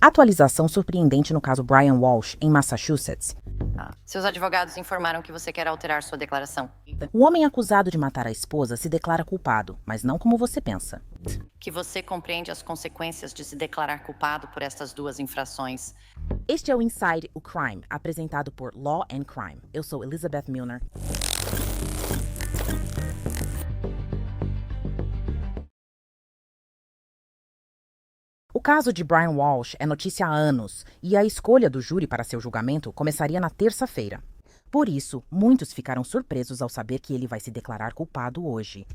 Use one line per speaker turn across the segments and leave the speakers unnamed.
Atualização surpreendente no caso Brian Walsh, em Massachusetts.
Seus advogados informaram que você quer alterar sua declaração.
O homem acusado de matar a esposa se declara culpado, mas não como você pensa.
Que você compreende as consequências de se declarar culpado por estas duas infrações.
Este é o Inside o Crime, apresentado por Law and Crime. Eu sou Elizabeth Milner. O caso de Brian Walsh é notícia há anos, e a escolha do júri para seu julgamento começaria na terça-feira. Por isso, muitos ficaram surpresos ao saber que ele vai se declarar culpado hoje.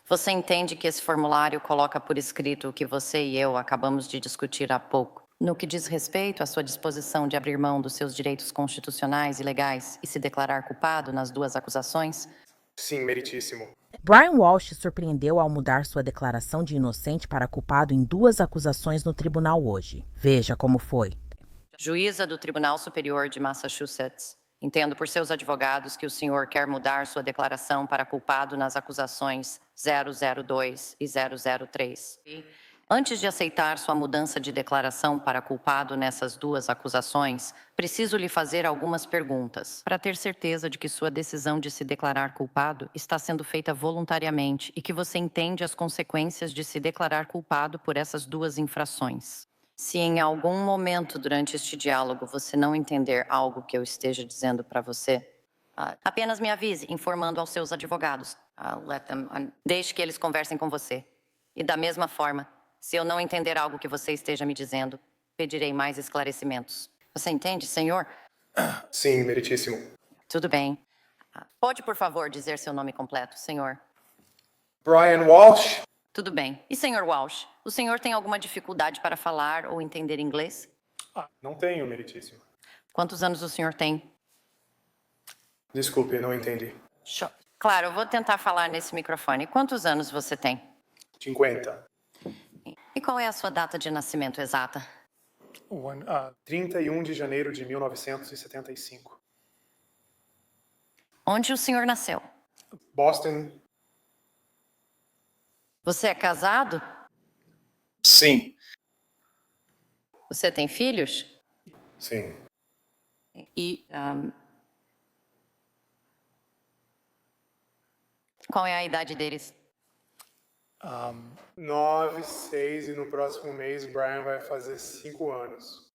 Você entende que esse formulário coloca por escrito o que você e eu acabamos de discutir há pouco, no que diz respeito à sua disposição de abrir mão dos seus direitos constitucionais e legais e se declarar culpado nas duas acusações?
Sim, meritíssimo.
Brian Walsh surpreendeu ao mudar sua declaração de inocente para culpado em duas acusações no tribunal hoje. Veja como foi.
Juíza do Tribunal Superior de Massachusetts, entendo por seus advogados que o senhor quer mudar sua declaração para culpado nas acusações 002 e 003. Antes de aceitar sua mudança de declaração para culpado nessas duas acusações, preciso lhe fazer algumas perguntas, para ter certeza de que sua decisão de se declarar culpado está sendo feita voluntariamente e que você entende as consequências de se declarar culpado por essas duas infrações. Se em algum momento durante este diálogo você não entender algo que eu esteja dizendo para você, apenas me avise, informando aos seus advogados. Deixe que eles conversem com você. E da mesma forma, se eu não entender algo que você esteja me dizendo, pedirei mais esclarecimentos. Você entende, senhor?
Sim, meritíssimo.
Tudo bem. Pode, por favor, dizer seu nome completo, senhor?
Brian Walsh?
Tudo bem. E, senhor Walsh, o senhor tem alguma dificuldade para falar ou entender inglês?
Não tenho, meritíssimo.
Quantos anos o senhor tem?
Desculpe, não entendi.
Claro, eu vou tentar falar nesse microfone. Quantos anos você tem?
50.
E qual é a sua data de nascimento exata?
31 de janeiro de 1975.
Onde o senhor nasceu?
Boston?
Você é casado?
Sim.
Você tem filhos?
Sim.
E qual é a idade deles?
9, 6 e no próximo mês Brian vai fazer 5 anos.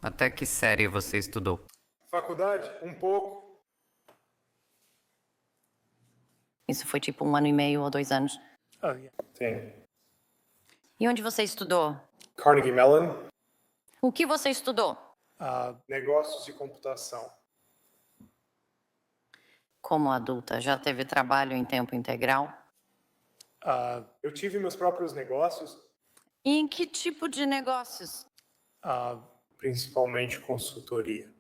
Até que série você estudou?
Faculdade? Um pouco.
Isso foi tipo 1 ano e meio ou 2 anos.
Sim.
E onde você estudou?
Carnegie Mellon?
O que você estudou?
Negócios de computação.
Como adulta, já teve trabalho em tempo integral?
Eu tive meus próprios negócios,
E em que tipo de negócios?
principalmente consultoria.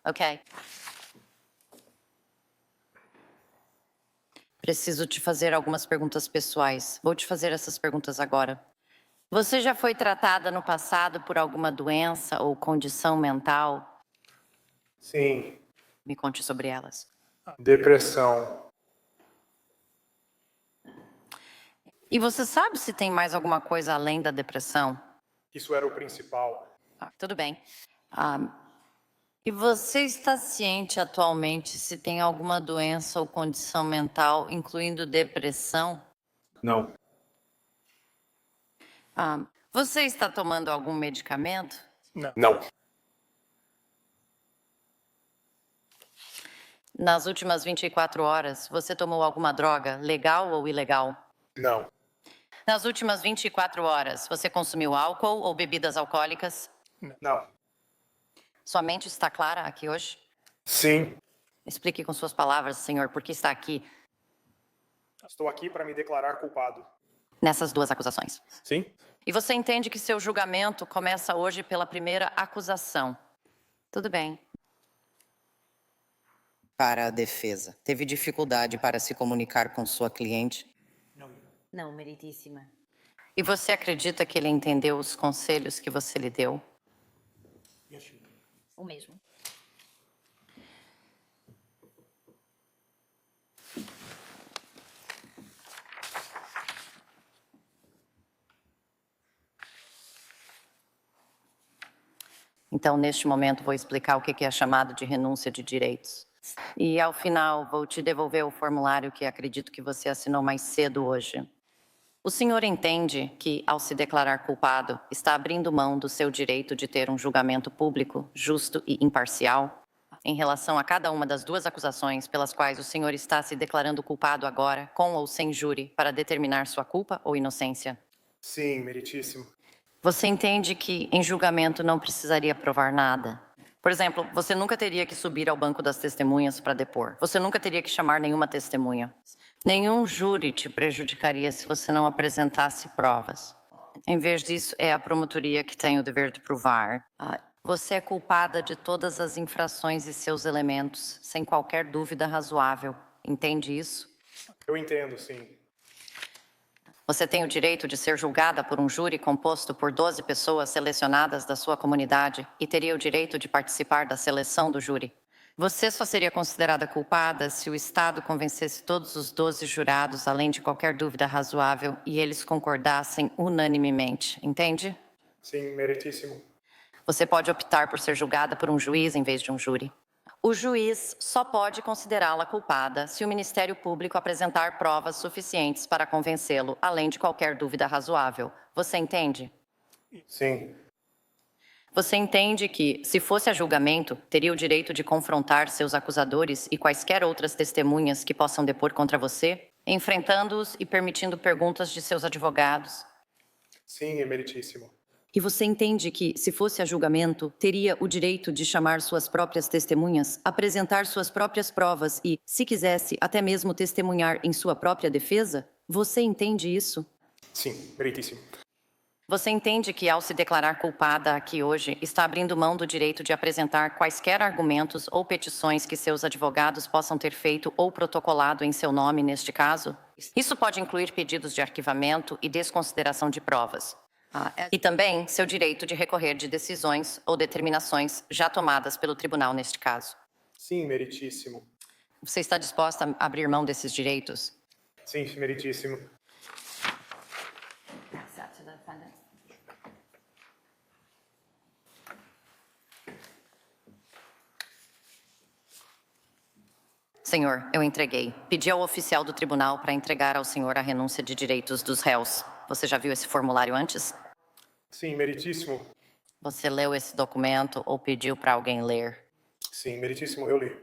Ok. Preciso te fazer algumas perguntas pessoais. Vou te fazer essas perguntas agora. Você já foi tratada no passado por alguma doença ou condição mental?
Sim.
Me conte sobre elas.
Depressão.
E você sabe se tem mais alguma coisa além da depressão?
Isso era o principal.
Tudo bem. E você está ciente atualmente se tem alguma doença ou condição mental, incluindo depressão?
Não.
Você está tomando algum medicamento?
Não.
Nas últimas 24 horas, você tomou alguma droga, legal ou ilegal?
Não.
Nas últimas 24 horas, você consumiu álcool ou bebidas alcoólicas?
Não.
Sua mente está clara aqui hoje?
Sim.
Explique com suas palavras, senhor, por que está aqui
Estou aqui para me declarar culpado.
nessas duas acusações.
Sim?
E você entende que seu julgamento começa hoje pela primeira acusação. Tudo bem. Para a defesa, teve dificuldade para se comunicar com sua cliente?
Não, meritíssima.
E você acredita que ele entendeu os conselhos que você lhe deu?
O mesmo.
Então, neste momento, vou explicar o que é chamado de renúncia de direitos. E, ao final, vou te devolver o formulário que acredito que você assinou mais cedo hoje. O senhor entende que, ao se declarar culpado, está abrindo mão do seu direito de ter um julgamento público, justo e imparcial, em relação a cada uma das duas acusações pelas quais o senhor está se declarando culpado agora, com ou sem júri, para determinar sua culpa ou inocência?
Sim, meritíssimo.
Você entende que, em julgamento, não precisaria provar nada? Por exemplo, você nunca teria que subir ao banco das testemunhas para depor. Você nunca teria que chamar nenhuma testemunha. Nenhum júri te prejudicaria se você não apresentasse provas. Em vez disso, é a promotoria que tem o dever de provar. Você é culpada de todas as infrações e seus elementos, sem qualquer dúvida razoável. Entende isso?
Eu entendo, sim.
Você tem o direito de ser julgada por um júri composto por 12 pessoas selecionadas da sua comunidade e teria o direito de participar da seleção do júri. Você só seria considerada culpada se o Estado convencesse todos os 12 jurados, além de qualquer dúvida razoável, e eles concordassem unanimemente, entende?
Sim, meritíssimo.
Você pode optar por ser julgada por um juiz em vez de um júri. O juiz só pode considerá-la culpada se o Ministério Público apresentar provas suficientes para convencê-lo, além de qualquer dúvida razoável. Você entende?
Sim.
Você entende que, se fosse a julgamento, teria o direito de confrontar seus acusadores e quaisquer outras testemunhas que possam depor contra você, enfrentando-os e permitindo perguntas de seus advogados?
Sim, emeritíssimo.
E você entende que, se fosse a julgamento, teria o direito de chamar suas próprias testemunhas, apresentar suas próprias provas e, se quisesse, até mesmo testemunhar em sua própria defesa? Você entende isso?
Sim, meritíssimo.
Você entende que, ao se declarar culpada aqui hoje, está abrindo mão do direito de apresentar quaisquer argumentos ou petições que seus advogados possam ter feito ou protocolado em seu nome neste caso? Isso pode incluir pedidos de arquivamento e desconsideração de provas. E também seu direito de recorrer de decisões ou determinações já tomadas pelo tribunal neste caso.
Sim, meritíssimo.
Você está disposta a abrir mão desses direitos?
Sim, meritíssimo.
Senhor, eu entreguei. Pedi ao oficial do tribunal para entregar ao senhor a renúncia de direitos dos réus. Você já viu esse formulário antes?
Sim, meritíssimo.
Você leu esse documento ou pediu para alguém ler?
Sim, meritíssimo, eu li.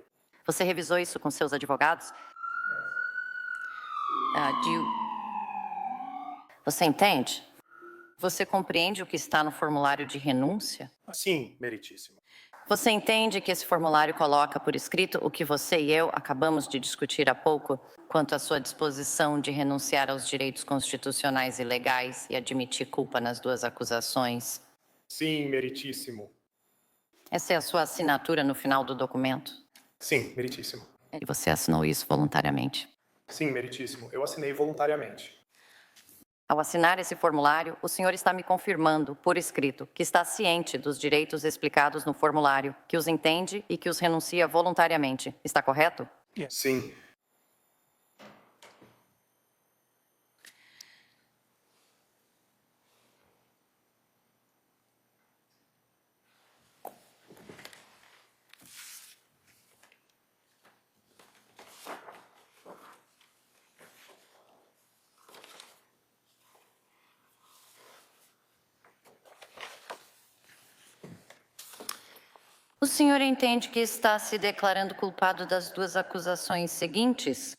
Você revisou isso com seus advogados? Você entende? Você compreende o que está no formulário de renúncia?
Sim, meritíssimo.
Você entende que esse formulário coloca por escrito o que você e eu acabamos de discutir há pouco, quanto à sua disposição de renunciar aos direitos constitucionais e legais e admitir culpa nas duas acusações?
Sim, meritíssimo.
Essa é a sua assinatura no final do documento?
Sim, meritíssimo.
E você assinou isso voluntariamente?
Sim, meritíssimo. Eu assinei voluntariamente.
Ao assinar esse formulário, o senhor está me confirmando, por escrito, que está ciente dos direitos explicados no formulário, que os entende e que os renuncia voluntariamente. Está correto?
Sim.
O senhor entende que está se declarando culpado das duas acusações seguintes?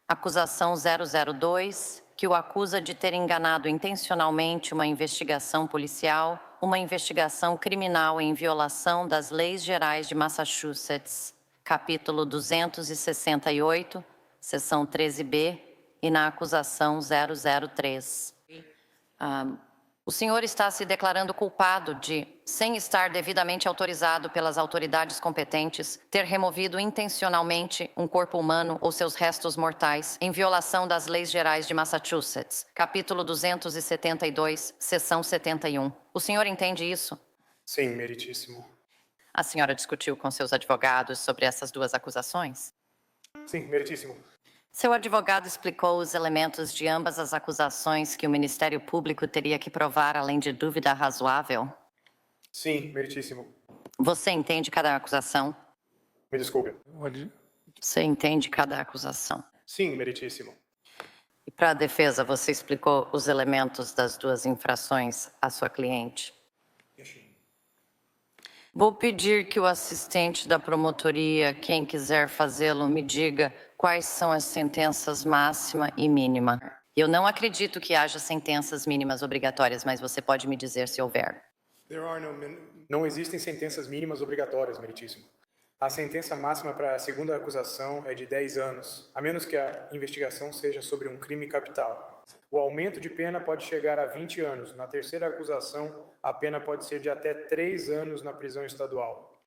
Acusação 002, que o acusa de ter enganado intencionalmente uma investigação policial, uma investigação criminal em violação das leis gerais de Massachusetts, capítulo 268, seção 13B, e na acusação 003. O senhor está se declarando culpado de, sem estar devidamente autorizado pelas autoridades competentes, ter removido intencionalmente um corpo humano ou seus restos mortais em violação das leis gerais de Massachusetts, capítulo 272, seção 71. O senhor entende isso?
Sim, meritíssimo.
A senhora discutiu com seus advogados sobre essas duas acusações?
Sim, meritíssimo.
Seu advogado explicou os elementos de ambas as acusações que o Ministério Público teria que provar além de dúvida razoável?
Sim, meritíssimo.
Você entende cada acusação?
Me desculpe.
Você entende cada acusação.
Sim, meritíssimo.
E para a defesa, você explicou os elementos das duas infrações à sua cliente? Vou pedir que o assistente da promotoria, quem quiser fazê-lo, me diga quais são as sentenças máxima e mínima. Eu não acredito que haja sentenças mínimas obrigatórias, mas você pode me dizer se houver.
Não existem sentenças mínimas obrigatórias, meritíssimo. A sentença máxima para a segunda acusação é de 10 anos, a menos que a investigação seja sobre um crime capital. O aumento de pena pode chegar a 20 anos. Na terceira acusação, a pena pode ser de até 3 anos na prisão estadual.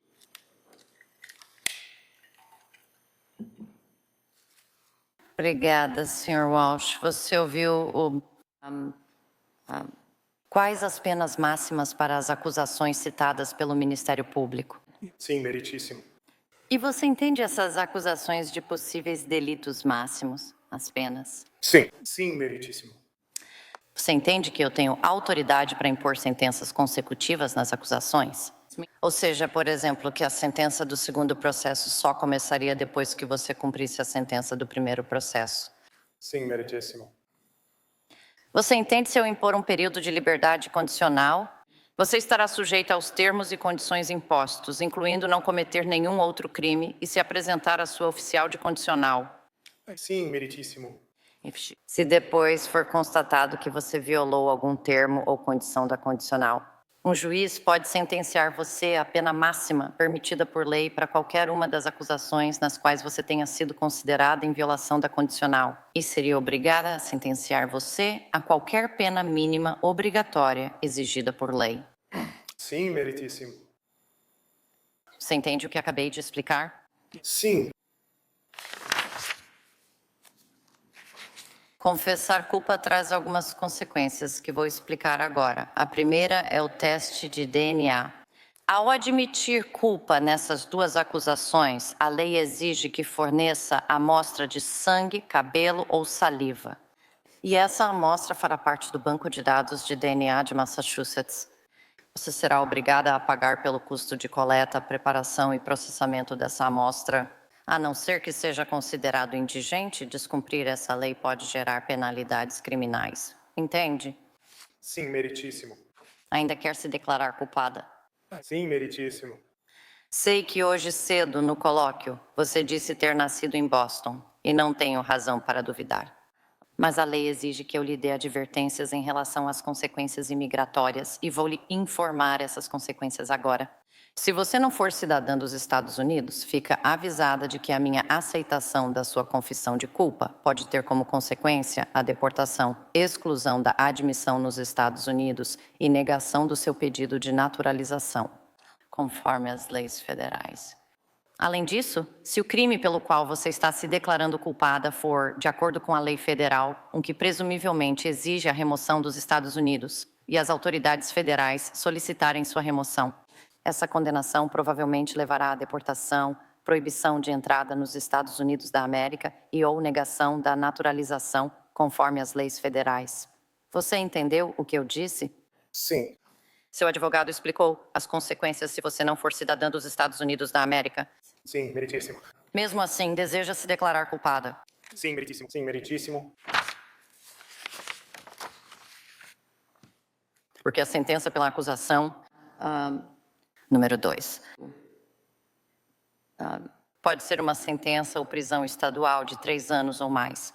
Obrigada, Sr. Walsh. Você ouviu quais as penas máximas para as acusações citadas pelo Ministério Público?
Sim, meritíssimo.
E você entende essas acusações de possíveis delitos máximos, as penas?
Sim, meritíssimo.
Você entende que eu tenho autoridade para impor sentenças consecutivas nas acusações? Ou seja, por exemplo, que a sentença do segundo processo só começaria depois que você cumprisse a sentença do primeiro processo?
Sim, meritíssimo.
Você entende se eu impor um período de liberdade condicional? Você estará sujeito aos termos e condições impostos, incluindo não cometer nenhum outro crime e se apresentar à sua oficial de condicional.
Sim, meritíssimo.
Se depois for constatado que você violou algum termo ou condição da condicional, um juiz pode sentenciar você à pena máxima permitida por lei para qualquer uma das acusações nas quais você tenha sido considerado em violação da condicional e seria obrigada a sentenciar você a qualquer pena mínima obrigatória exigida por lei.
Sim, meritíssimo.
Você entende o que acabei de explicar?
Sim.
Confessar culpa traz algumas consequências que vou explicar agora. A primeira é o teste de DNA. Ao admitir culpa nessas duas acusações, a lei exige que forneça amostra de sangue, cabelo ou saliva. E essa amostra fará parte do banco de dados de DNA de Massachusetts. Você será obrigada a pagar pelo custo de coleta, preparação e processamento dessa amostra. A não ser que seja considerado indigente, descumprir essa lei pode gerar penalidades criminais. Entende?
Sim, meritíssimo.
Ainda quer se declarar culpada?
Sim, meritíssimo.
Sei que hoje cedo, no colóquio, você disse ter nascido em Boston, e não tenho razão para duvidar. Mas a lei exige que eu lhe dê advertências em relação às consequências imigratórias, e vou lhe informar essas consequências agora. Se você não for cidadã dos Estados Unidos, fica avisada de que a minha aceitação da sua confissão de culpa pode ter como consequência a deportação, exclusão da admissão nos Estados Unidos e negação do seu pedido de naturalização, conforme as leis federais. Além disso, se o crime pelo qual você está se declarando culpada for, de acordo com a lei federal, um que presumivelmente exige a remoção dos Estados Unidos, e as autoridades federais solicitarem sua remoção, essa condenação provavelmente levará à deportação, proibição de entrada nos Estados Unidos da América e ou negação da naturalização, conforme as leis federais. Você entendeu o que eu disse?
Sim.
Seu advogado explicou as consequências se você não for cidadã dos Estados Unidos da América.
Sim, meritíssimo.
Mesmo assim, deseja se declarar culpada.
Sim, meritíssimo. Sim, meritíssimo.
Porque a sentença pela acusação... Número 2. Pode ser uma sentença ou prisão estadual de 3 anos ou mais.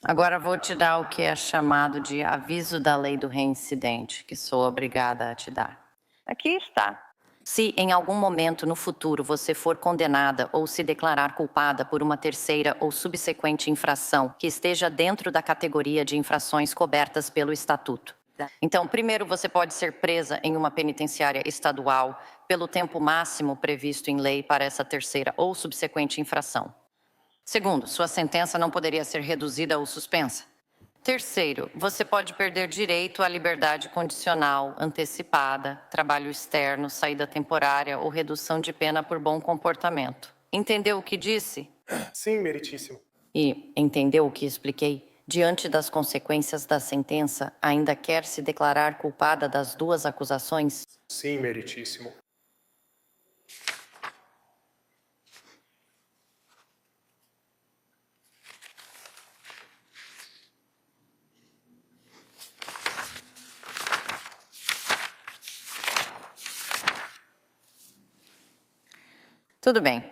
Agora vou te dar o que é chamado de aviso da lei do reincidente, que sou obrigada a te dar. Aqui está. Se em algum momento no futuro você for condenada ou se declarar culpada por uma terceira ou subsequente infração que esteja dentro da categoria de infrações cobertas pelo Estatuto. Então, primeiro, você pode ser presa em uma penitenciária estadual pelo tempo máximo previsto em lei para essa terceira ou subsequente infração. Segundo, sua sentença não poderia ser reduzida ou suspensa. Terceiro, você pode perder direito à liberdade condicional, antecipada, trabalho externo, saída temporária ou redução de pena por bom comportamento. Entendeu o que disse?
Sim, meritíssimo.
E entendeu o que expliquei? Diante das consequências da sentença, ainda quer se declarar culpada das duas acusações?
Sim, meritíssimo.
Tudo bem.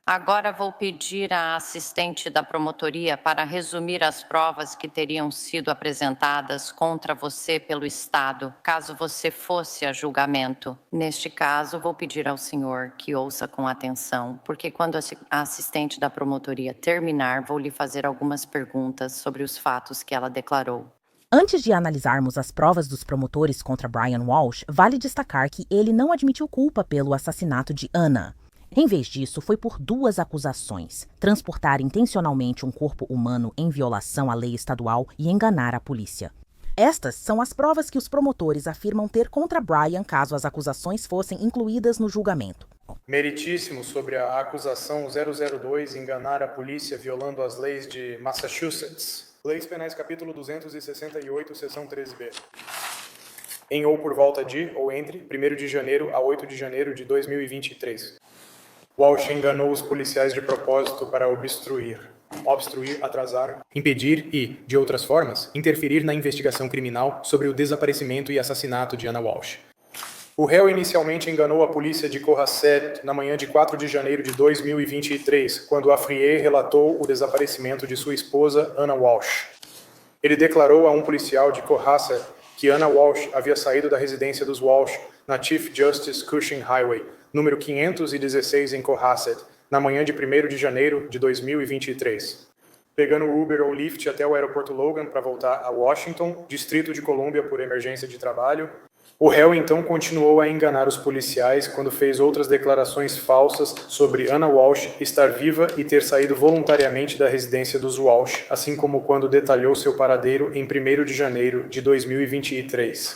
Agora vou pedir à assistente da promotoria para resumir as provas que teriam sido apresentadas contra você pelo Estado, caso você fosse a julgamento. Neste caso, vou pedir ao senhor que ouça com atenção, porque quando a assistente da promotoria terminar, vou lhe fazer algumas perguntas sobre os fatos que ela declarou.
Antes de analisarmos as provas dos promotores contra Brian Walsh, vale destacar que ele não admitiu culpa pelo assassinato de Anna. Em vez disso, foi por duas acusações: transportar intencionalmente um corpo humano em violação à lei estadual e enganar a polícia. Estas são as provas que os promotores afirmam ter contra Brian caso as acusações fossem incluídas no julgamento.
Meritíssimo sobre a acusação 002 enganar a polícia violando as leis de Massachusetts. Leis Penais capítulo 268, seção 13b. Em ou por volta de, ou entre, 1º de janeiro a 8 de janeiro de 2023. Walsh enganou os policiais de propósito para obstruir, atrasar, impedir e, de outras formas, interferir na investigação criminal sobre o desaparecimento e assassinato de Anna Walsh. O réu inicialmente enganou a polícia de Cohasset na manhã de 4 de janeiro de 2023, quando a Frier relatou o desaparecimento de sua esposa, Anna Walsh. Ele declarou a um policial de Cohasset que Anna Walsh havia saído da residência dos Walsh na Chief Justice Cushing Highway, número 516 em Cohasset, na manhã de 1º de janeiro de 2023. Pegando o Uber ou Lyft até o aeroporto Logan para voltar a Washington, Distrito de Colômbia por emergência de trabalho, o réu então continuou a enganar os policiais quando fez outras declarações falsas sobre Anna Walsh estar viva e ter saído voluntariamente da residência dos Walsh, assim como quando detalhou seu paradeiro em 1º de janeiro de 2023.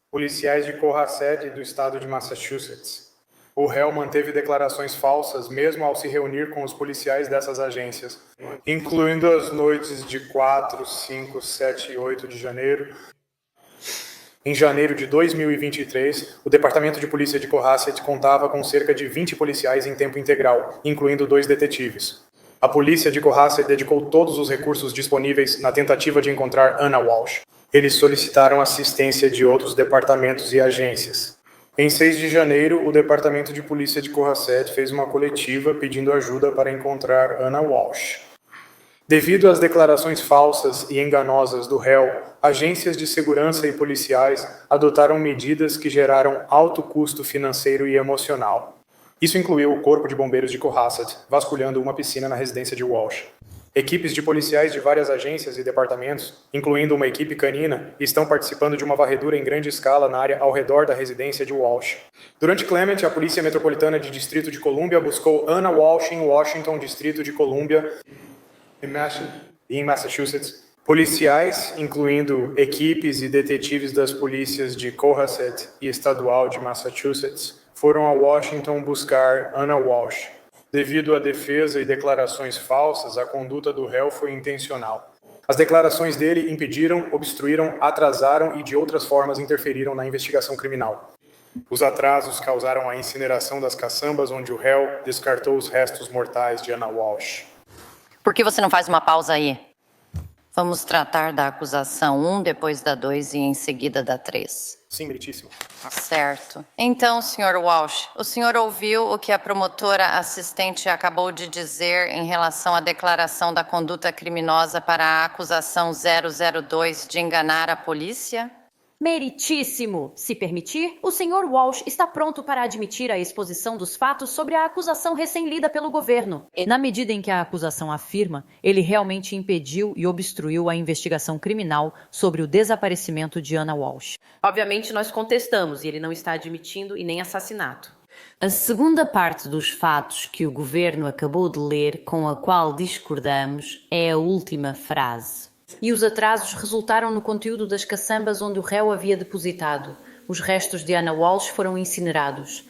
Policiais de Cohasset do estado de Massachusetts. O réu manteve declarações falsas mesmo ao se reunir com os policiais dessas agências, incluindo as noites de 4, 5, 7 e 8 de janeiro. Em janeiro de 2023, o Departamento de Polícia de Cohasset contava com cerca de 20 policiais em tempo integral, incluindo 2 detetives. A polícia de Cohasset dedicou todos os recursos disponíveis na tentativa de encontrar Anna Walsh. Eles solicitaram assistência de outros departamentos e agências. Em 6 de janeiro, o Departamento de Polícia de Cohasset fez uma coletiva pedindo ajuda para encontrar Anna Walsh. Devido às declarações falsas e enganosas do réu, agências de segurança e policiais adotaram medidas que geraram alto custo financeiro e emocional. Isso incluiu o Corpo de Bombeiros de Cohasset, vasculhando uma piscina na residência de Walsh. Equipes de policiais de várias agências e departamentos, incluindo uma equipe canina, estão participando de uma varredura em grande escala na área ao redor da residência de Walsh. Durante Clement, a Polícia Metropolitana de Distrito de Colômbia buscou Anna Walsh em Washington, Distrito de Colômbia, em Massachusetts. Policiais, incluindo equipes e detetives das polícias de Cohasset e estadual de Massachusetts, foram a Washington buscar Anna Walsh. Devido à defesa e declarações falsas, a conduta do réu foi intencional. As declarações dele impediram, obstruíram, atrasaram e de outras formas interferiram na investigação criminal. Os atrasos causaram a incineração das caçambas onde o réu descartou os restos mortais de Anna Walsh.
Por que você não faz uma pausa aí? Vamos tratar da acusação 1, depois da 2 e em seguida da 3.
Sim, meritíssimo.
Certo. Então, Sr. Walsh, o senhor ouviu o que a promotora assistente acabou de dizer em relação à declaração da conduta criminosa para a acusação 002 de enganar a polícia?
Meritíssimo! Se permitir, o Sr. Walsh está pronto para admitir a exposição dos fatos sobre a acusação recém-lida pelo governo. Na medida em que a acusação afirma, ele realmente impediu e obstruiu a investigação criminal sobre o desaparecimento de Anna Walsh.
Obviamente, nós contestamos e ele não está admitindo e nem assassinato.
A segunda parte dos fatos que o governo acabou de ler, com a qual discordamos, é a última frase. E os atrasos resultaram no conteúdo das caçambas onde o réu havia depositado. Os restos de Anna Walsh foram incinerados.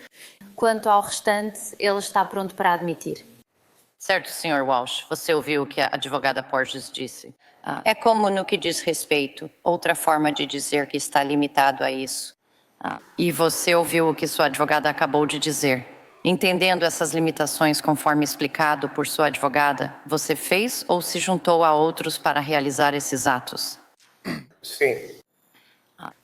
Quanto ao restante, ele está pronto para admitir.
Certo, Sr. Walsh. Você ouviu o que a advogada Porges disse. É como no que diz respeito. Outra forma de dizer que está limitado a isso. E você ouviu o que sua advogada acabou de dizer. Entendendo essas limitações conforme explicado por sua advogada, você fez ou se juntou a outros para realizar esses atos?
Sim.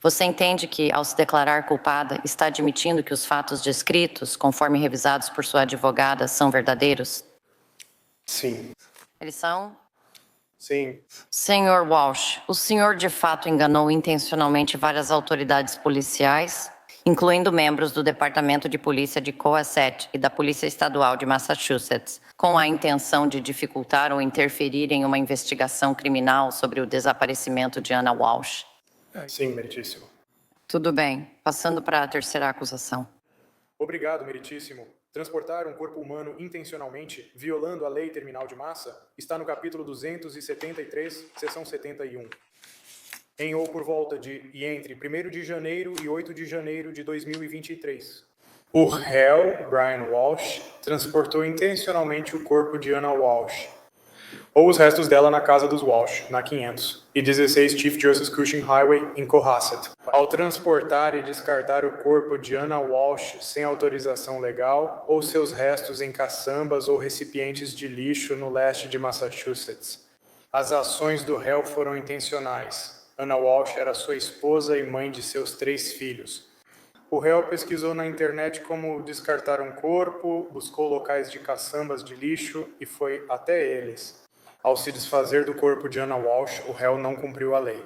Você entende que, ao se declarar culpada, está admitindo que os fatos descritos, conforme revisados por sua advogada, são verdadeiros?
Sim.
Eles são?
Sim.
Senhor Walsh, o senhor de fato enganou intencionalmente várias autoridades policiais, incluindo membros do Departamento de Polícia de Cohasset e da Polícia Estadual de Massachusetts, com a intenção de dificultar ou interferir em uma investigação criminal sobre o desaparecimento de Anna Walsh.
Sim, meritíssimo.
Tudo bem. Passando para a terceira acusação.
Obrigado, meritíssimo. Transportar um corpo humano intencionalmente, violando a lei terminal de massa, está no capítulo 273, seção 71. Em ou por volta de e entre 1º de janeiro e 8 de janeiro de 2023. O réu, Brian Walsh, transportou intencionalmente o corpo de Anna Walsh, ou os restos dela na casa dos Walsh, na 500, e 16 Chief Justice Cushing Highway, em Cohasset. Ao transportar e descartar o corpo de Anna Walsh sem autorização legal, ou seus restos em caçambas ou recipientes de lixo no leste de Massachusetts. As ações do réu foram intencionais. Anna Walsh era sua esposa e mãe de seus 3 filhos. O réu pesquisou na internet como descartar um corpo, buscou locais de caçambas de lixo e foi até eles. Ao se desfazer do corpo de Anna Walsh, o réu não cumpriu a lei.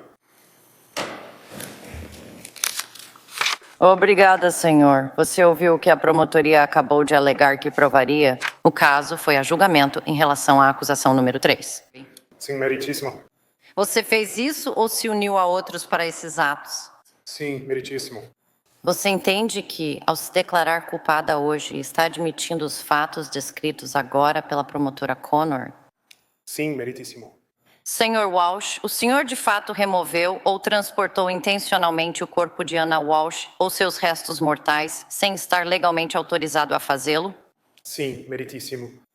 Obrigada, senhor. Você ouviu o que a promotoria acabou de alegar que provaria? O caso foi a julgamento em relação à acusação número 3.
Sim, meritíssimo.
Você fez isso ou se uniu a outros para esses atos?
Sim, meritíssimo.
Você entende que, ao se declarar culpada hoje, está admitindo os fatos descritos agora pela promotora Connor?
Sim, meritíssimo.
Senhor Walsh, o senhor de fato removeu ou transportou intencionalmente o corpo de Anna Walsh ou seus restos mortais sem estar legalmente autorizado a fazê-lo?
Sim, meritíssimo.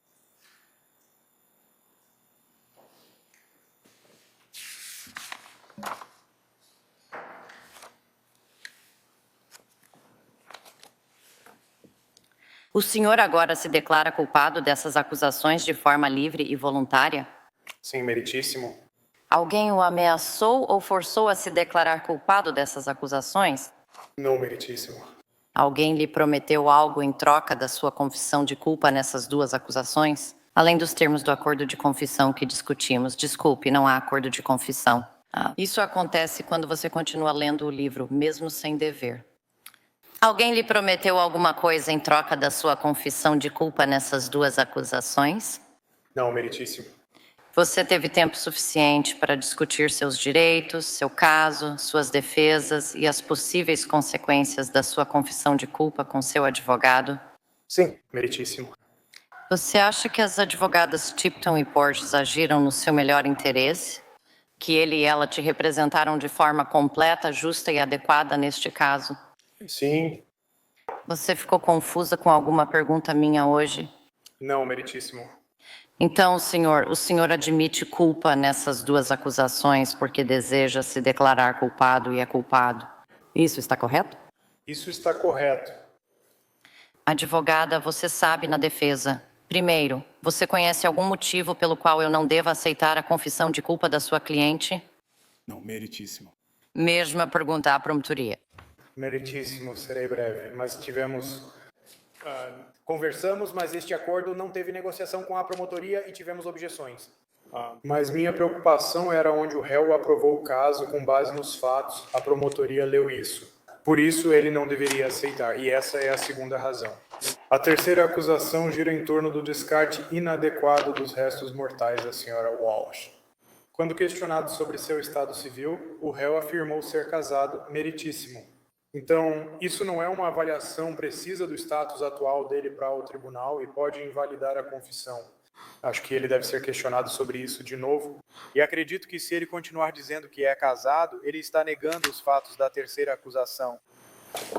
O senhor agora se declara culpado dessas acusações de forma livre e voluntária?
Sim, meritíssimo.
Alguém o ameaçou ou forçou a se declarar culpado dessas acusações?
Não, meritíssimo.
Alguém lhe prometeu algo em troca da sua confissão de culpa nessas 2 acusações? Além dos termos do acordo de confissão que discutimos. Desculpe, não há acordo de confissão. Isso acontece quando você continua lendo o livro, mesmo sem dever. Alguém lhe prometeu alguma coisa em troca da sua confissão de culpa nessas 2 acusações?
Não, meritíssimo.
Você teve tempo suficiente para discutir seus direitos, seu caso, suas defesas e as possíveis consequências da sua confissão de culpa com seu advogado?
Sim, meritíssimo.
Você acha que as advogadas Tipton e Porges agiram no seu melhor interesse? Que ele e ela te representaram de forma completa, justa e adequada neste caso?
Sim.
Você ficou confusa com alguma pergunta minha hoje?
Não, meritíssimo.
Então, senhor, o senhor admite culpa nessas 2 acusações porque deseja se declarar culpado e é culpado. Isso está correto?
Isso está correto.
Advogada, você sabe na defesa. Primeiro, você conhece algum motivo pelo qual eu não devo aceitar a confissão de culpa da sua cliente?
Não, meritíssimo.
Mesma pergunta à promotoria.
Meritíssimo, serei breve. Mas conversamos, mas este acordo não teve negociação com a promotoria e tivemos objeções. Mas minha preocupação era onde o réu aprovou o caso com base nos fatos. A promotoria leu isso. Por isso, ele não deveria aceitar, e essa é a segunda razão. A terceira acusação gira em torno do descarte inadequado dos restos mortais da senhora Walsh. Quando questionado sobre seu estado civil, o réu afirmou ser casado, meritíssimo. Então, isso não é uma avaliação precisa do status atual dele para o tribunal e pode invalidar a confissão. Acho que ele deve ser questionado sobre isso de novo. E acredito que se ele continuar dizendo que é casado, ele está negando os fatos da terceira acusação.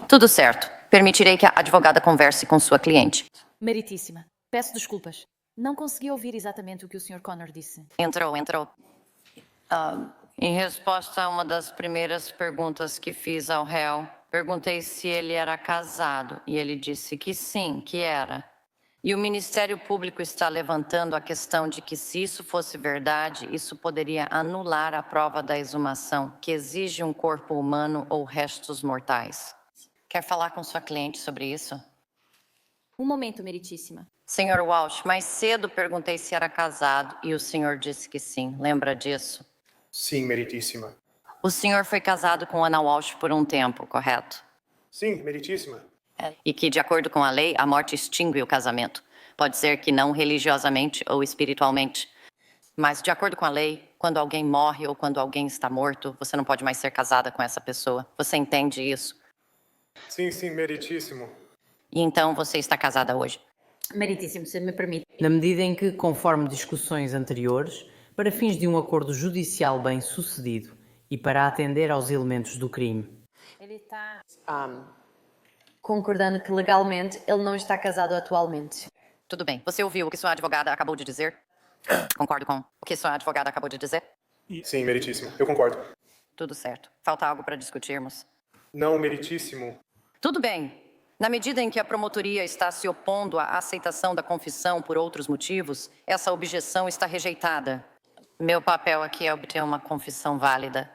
Tudo certo. Permitirei que a advogada converse com sua cliente.
Meritíssima, peço desculpas. Não consegui ouvir exatamente o que o Sr. Connor disse.
Entrou. Em resposta a uma das primeiras perguntas que fiz ao réu, Perguntei se ele era casado e ele disse que sim, que era. E o Ministério Público está levantando a questão de que, se isso fosse verdade, isso poderia anular a prova da exumação, que exige um corpo humano ou restos mortais. Quer falar com sua cliente sobre isso?
Um momento, Meritíssima.
Senhor Walsh, mais cedo perguntei se era casado e o senhor disse que sim. Lembra disso?
Sim, meritíssima.
O senhor foi casado com Ana Walsh por um tempo, correto?
Sim, meritíssima.
E que, de acordo com a lei, a morte extingue o casamento. Pode ser que não religiosamente ou espiritualmente. Mas, de acordo com a lei, quando alguém morre ou quando alguém está morto, você não pode mais ser casada com essa pessoa. Você entende isso?
Sim, meritíssimo.
E então você está casada hoje?
Meritíssimo, se me permite. Na medida em que, conforme discussões anteriores, para fins de um acordo judicial bem sucedido e para atender aos elementos do crime.
Ele está concordando que legalmente ele não está casado atualmente.
Tudo bem. Você ouviu o que sua advogada acabou de dizer? Concordo com o que sua advogada acabou de dizer?
Sim, meritíssimo. Eu concordo.
Tudo certo. Falta algo para discutirmos?
Não, meritíssimo.
Tudo bem. Na medida em que a promotoria está se opondo à aceitação da confissão por outros motivos, essa objeção está rejeitada. Meu papel aqui é obter uma confissão válida.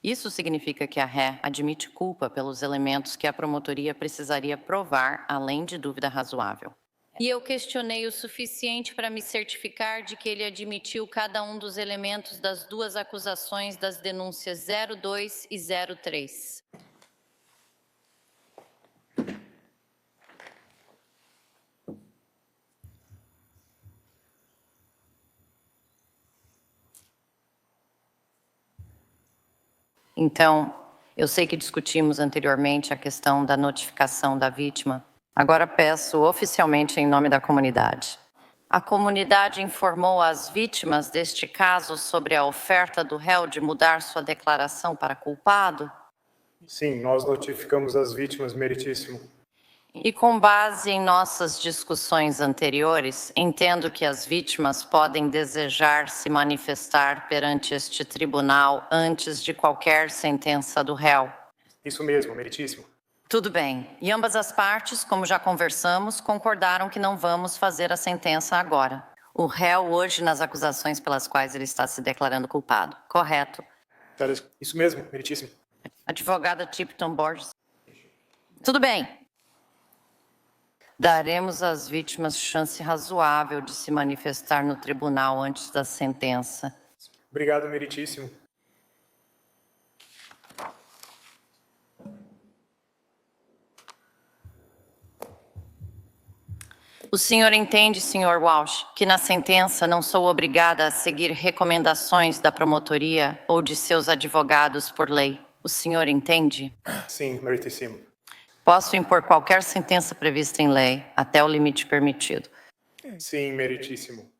Isso significa que a ré admite culpa pelos elementos que a promotoria precisaria provar, além de dúvida razoável.
E eu questionei o suficiente para me certificar de que ele admitiu cada um dos elementos das duas acusações das denúncias 02 e 03.
Então, eu sei que discutimos anteriormente a questão da notificação da vítima. Agora peço oficialmente em nome da comunidade. A comunidade informou as vítimas deste caso sobre a oferta do réu de mudar sua declaração para culpado?
Sim, nós notificamos as vítimas, meritíssimo.
E com base em nossas discussões anteriores, entendo que as vítimas podem desejar se manifestar perante este tribunal antes de qualquer sentença do réu.
Isso mesmo, meritíssimo.
Tudo bem. E ambas as partes, como já conversamos, concordaram que não vamos fazer a sentença agora. O réu hoje nas acusações pelas quais ele está se declarando culpado, correto?
Isso mesmo, meritíssimo.
Advogada Tipton Borges. Tudo bem. Daremos às vítimas chance razoável de se manifestar no tribunal antes da sentença.
Obrigado, meritíssimo.
O senhor entende, Sr. Walsh, que na sentença não sou obrigada a seguir recomendações da promotoria ou de seus advogados por lei. O senhor entende?
Sim, meritíssimo.
Posso impor qualquer sentença prevista em lei, até o limite permitido.
Sim, meritíssimo.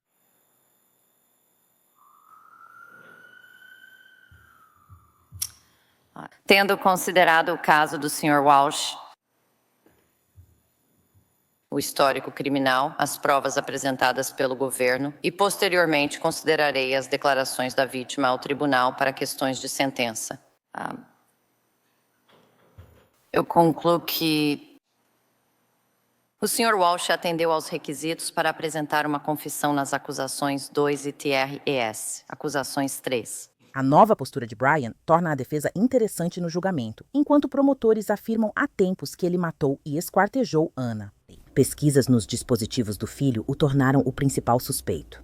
Tendo considerado o caso do Sr. Walsh, o histórico criminal, as provas apresentadas pelo governo e, posteriormente, considerarei as declarações da vítima ao tribunal para questões de sentença. Eu concluo que o Sr. Walsh atendeu aos requisitos para apresentar uma confissão nas acusações 2 e TRES, acusações 3.
A nova postura de Brian torna a defesa interessante no julgamento, enquanto promotores afirmam há tempos que ele matou e esquartejou Ana. Pesquisas nos dispositivos do filho o tornaram o principal suspeito.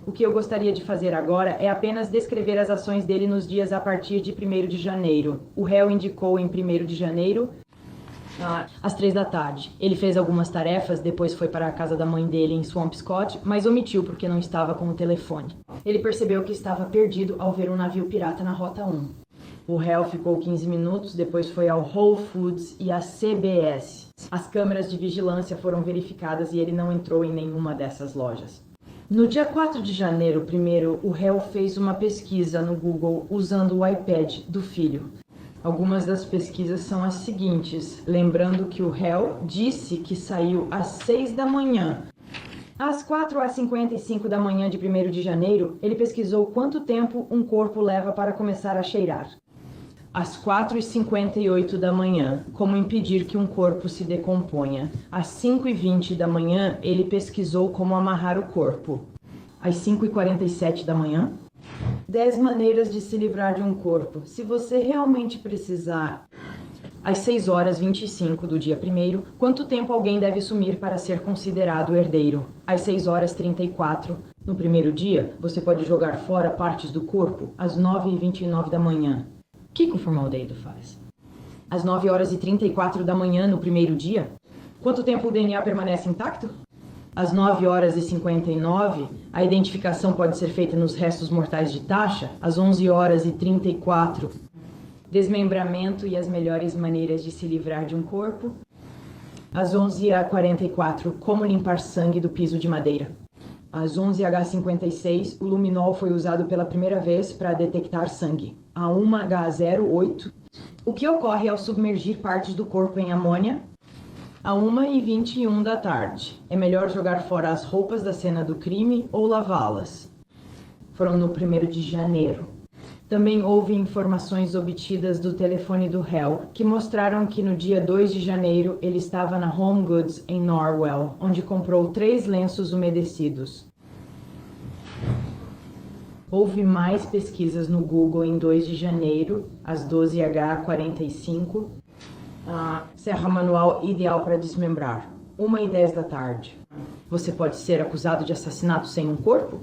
O que eu gostaria de fazer agora é apenas descrever as ações dele nos dias a partir de 1º de janeiro. O réu indicou em 1º de janeiro, às 3 da tarde. Ele fez algumas tarefas, depois foi para a casa da mãe dele em Swampscott, mas omitiu porque não estava com o telefone. Ele percebeu que estava perdido ao ver um navio pirata na Rota 1. O réu ficou 15 minutos, depois foi ao Whole Foods e à CBS. As câmeras de vigilância foram verificadas e ele não entrou em nenhuma dessas lojas. No dia 4 de janeiro, primeiro, o réu fez uma pesquisa no Google usando o iPad do filho. Algumas das pesquisas são as seguintes, lembrando que o réu disse que saiu às 6 da manhã. Às 4h55 da manhã de 1º de janeiro, ele pesquisou quanto tempo um corpo leva para começar a cheirar. Às 4h58 da manhã, como impedir que um corpo se decomponha. Às 5h20 da manhã, ele pesquisou como amarrar o corpo. Às 5h47 da manhã, 10 maneiras de se livrar de um corpo. Se você realmente precisar. Às 6h25 do dia 1º, quanto tempo alguém deve sumir para ser considerado herdeiro? Às 6h34, no primeiro dia, você pode jogar fora partes do corpo. Às 9h29 da manhã. O que o formaldeído faz? Às 9h34 da manhã, no primeiro dia, quanto tempo o DNA permanece intacto? Às 9h59, a identificação pode ser feita nos restos mortais de Tasha. Às 11h34, desmembramento e as melhores maneiras de se livrar de um corpo. Às 11h44, como limpar sangue do piso de madeira. Às 11h56, o luminol foi usado pela primeira vez para detectar sangue. A 1H08, o que ocorre ao submergir partes do corpo em amônia. A 1h21 da tarde, é melhor jogar fora as roupas da cena do crime ou lavá-las. Foram no 1º de janeiro. Também houve informações obtidas do telefone do réu, que mostraram que no dia 2 de janeiro ele estava na Home Goods em Norwell, onde comprou 3 lenços umedecidos. Houve mais pesquisas no Google em 2 de janeiro, às 12h45. Serra manual ideal para desmembrar. 1h10 da tarde. Você pode ser acusado de assassinato sem um corpo?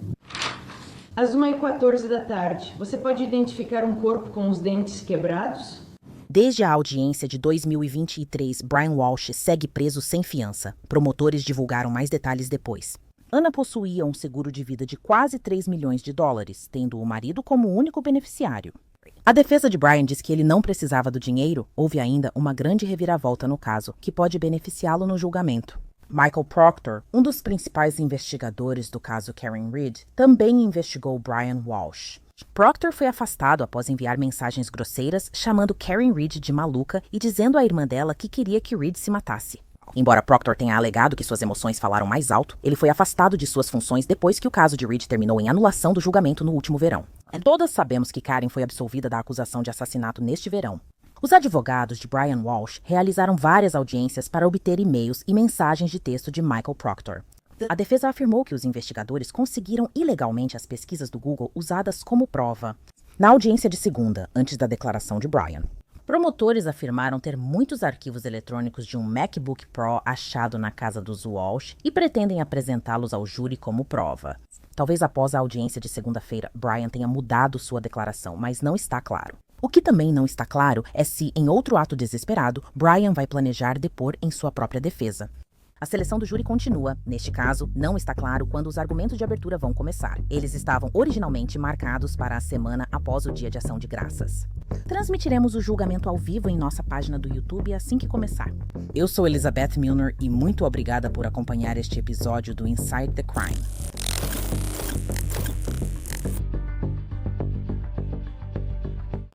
Às 1h14 da tarde, você pode identificar um corpo com os dentes quebrados?
Desde a audiência de 2023, Brian Walsh segue preso sem fiança. Promotores divulgaram mais detalhes depois. Ana possuía um seguro de vida de quase 3 milhões de dólares, tendo o marido como único beneficiário. A defesa de Brian diz que ele não precisava do dinheiro. Houve ainda uma grande reviravolta no caso, que pode beneficiá-lo no julgamento. Michael Proctor, um dos principais investigadores do caso Karen Read, também investigou Brian Walsh. Proctor foi afastado após enviar mensagens grosseiras chamando Karen Read de maluca e dizendo à irmã dela que queria que Read se matasse. Embora Proctor tenha alegado que suas emoções falaram mais alto, ele foi afastado de suas funções depois que o caso de Read terminou em anulação do julgamento no último verão. Todas sabemos que Karen foi absolvida da acusação de assassinato neste verão. Os advogados de Brian Walsh realizaram várias audiências para obter e-mails e mensagens de texto de Michael Proctor. A defesa afirmou que os investigadores conseguiram ilegalmente as pesquisas do Google usadas como prova. Na audiência de segunda, antes da declaração de Brian, promotores afirmaram ter muitos arquivos eletrônicos de um MacBook Pro achado na casa dos Walsh e pretendem apresentá-los ao júri como prova. Talvez após a audiência de segunda-feira, Brian tenha mudado sua declaração, mas não está claro. O que também não está claro é se, em outro ato desesperado, Brian vai planejar depor em sua própria defesa. A seleção do júri continua. Neste caso, não está claro quando os argumentos de abertura vão começar. Eles estavam originalmente marcados para a semana após o Dia de Ação de Graças. Transmitiremos o julgamento ao vivo em nossa página do YouTube assim que começar. Eu sou Elizabeth Milner e muito obrigada por acompanhar este episódio do Inside the Crime.